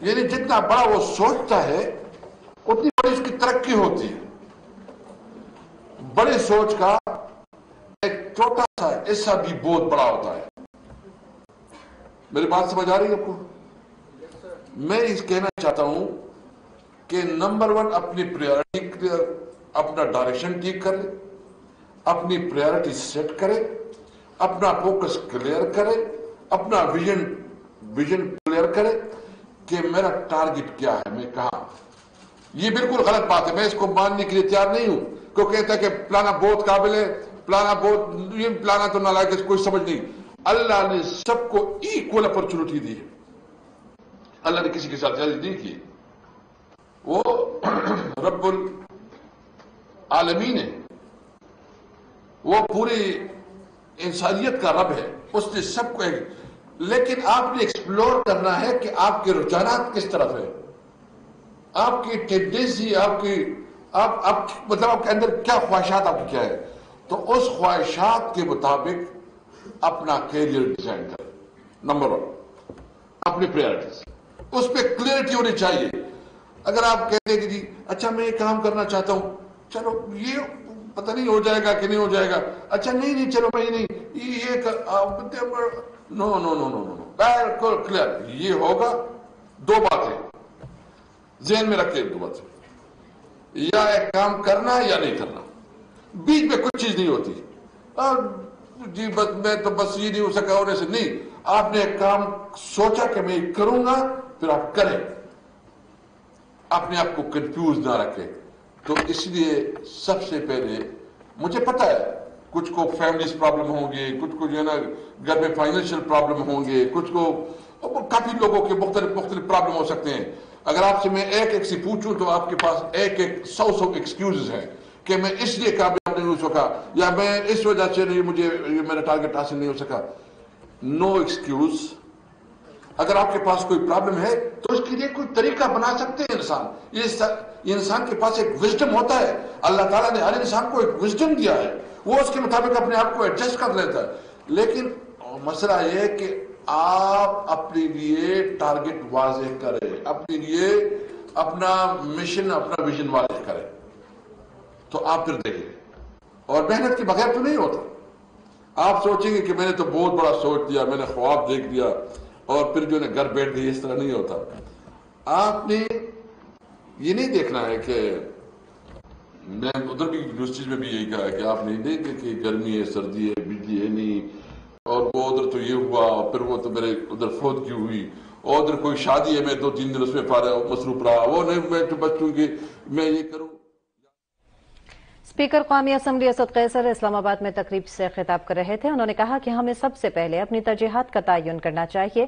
یعنی جتنا بڑا وہ سوچتا ہے اتنی بڑی اس کی ترقی ہوتی ہے. بڑی سوچ کا ایک چھوٹا سا حصہ بھی بہت بڑا ہوتا ہے. میری بات سمجھ آ رہی ہے آپ کو؟ میں اس کہنا چاہتا ہوں کہ نمبر 1 اپنی پریورٹی کلیئر، اپنا ڈائریکشن ٹھیک کرے، اپنی پریورٹی سیٹ کرے، اپنا فوکس کلیئر کرے، اپنا ویژن کلیئر کرے کہ میرا ٹارگٹ کیا ہے، میں کہاں. یہ بالکل غلط بات ہے، میں اس کو ماننے کے لیے تیار نہیں ہوں. کوئی کہتا ہے کہ پلانا بہت قابل ہے، پلانا تو نالائق ہے، کوئی سمجھ نہیں. اللہ نے سب کو ایکول اپرچونٹی دی ہے. اللہ نے کسی کے ساتھ زیادتی نہیں کی. وہ رب العالمین ہے، وہ پوری انسانیت کا رب ہے، اس نے سب کو لیکن آپ نے ایکسپلور کرنا ہے کہ آپ کے رجحانات کس طرف ہے، آپ کی ٹینڈنسی، آپ مطلب آپ کے اندر کیا خواہشات آپ کی کیا ہے. تو اس خواہشات کے مطابق اپنا کیریئر ڈیزائن کریں. نمبر 1 اپنی پریارٹیز، اس پہ کلیئرٹی ہونی چاہیے. اگر آپ کہتے ہیں کہ جی اچھا میں یہ کام کرنا چاہتا ہوں، چلو یہ پتہ نہیں ہو جائے گا کہ نہیں ہو جائے گا، اچھا نہیں چلو میں نہیں یہ نو بالکل کلیئر یہ ہوگا. 2 باتیں ذہن میں رکھے، 2 باتیں، یا ایک کام کرنا یا نہیں کرنا، بیچ میں کچھ چیز نہیں ہوتی. جی بس میں تو بس یہ نہیں ہو سکا ہونے سے نہیں. آپ نے ایک کام سوچا کہ میں کروں گا، پھر آپ کریں، اپنے آپ کو کنفیوز نہ رکھیں. تو اس لیے سب سے پہلے مجھے پتا ہے کچھ کو فیملیز پرابلم ہوں گے، کچھ کو جو ہے نا گھر میں فائنینشیل پرابلم ہوں گے، کچھ کو کافی لوگوں کے مختلف پرابلم ہو سکتے ہیں. اگر آپ سے میں ایک سے پوچھوں تو آپ کے پاس ایک 100 ایکسکیوزز ہیں کہ میں اس لیے کامیاب نہیں ہو سکا، یا میں اس وجہ سے نہیں، مجھے میرا ٹارگٹ حاصل نہیں ہو سکا. No excuse. اگر آپ کے پاس کوئی پرابلم ہے تو اس کے لیے کوئی طریقہ بنا سکتے ہیں انسان. یہ انسان کے پاس ایک وزڈم ہوتا ہے، اللہ تعالیٰ نے ہر انسان کو ایک وزڈم دیا ہے، وہ اس کے مطابق اپنے آپ کو ایڈجسٹ کر لیتا ہے. لیکن مسئلہ یہ ہے کہ آپ اپنے لیے ٹارگٹ واضح کریں، اپنے لیے اپنا مشن، اپنا ویژن واضح کریں، تو آپ پھر دیکھیں. اور محنت کے بغیر تو نہیں ہوتا. آپ سوچیں گے کہ میں نے تو بہت بڑا سوچ دیا، میں نے خواب دیکھ دیا اور پھر جو ہے گھر بیٹھ گئی، اس طرح نہیں ہوتا. آپ نے یہ نہیں دیکھنا ہے کہ میں ادھر بھی یونیورسٹیز میں بھی یہی کہا ہے کہ آپ نہیں دیکھیں کہ گرمی ہے، سردی ہے، بجلی ہے نہیں، اور وہ ادھر تو یہ ہوا، پھر وہ تو میرے ادھر فوت کی ہوئی، اور ادھر کوئی شادی ہے، میں 2-3 دن اس میں مصروف رہا، وہ نہیں میں تو بچوں کی میں یہ کروں. اسپیکر قومی اسمبلی اسد قیصر اسلام آباد میں تقریب سے خطاب کر رہے تھے. انہوں نے کہا کہ ہمیں سب سے پہلے اپنی ترجیحات کا تعین کرنا چاہیے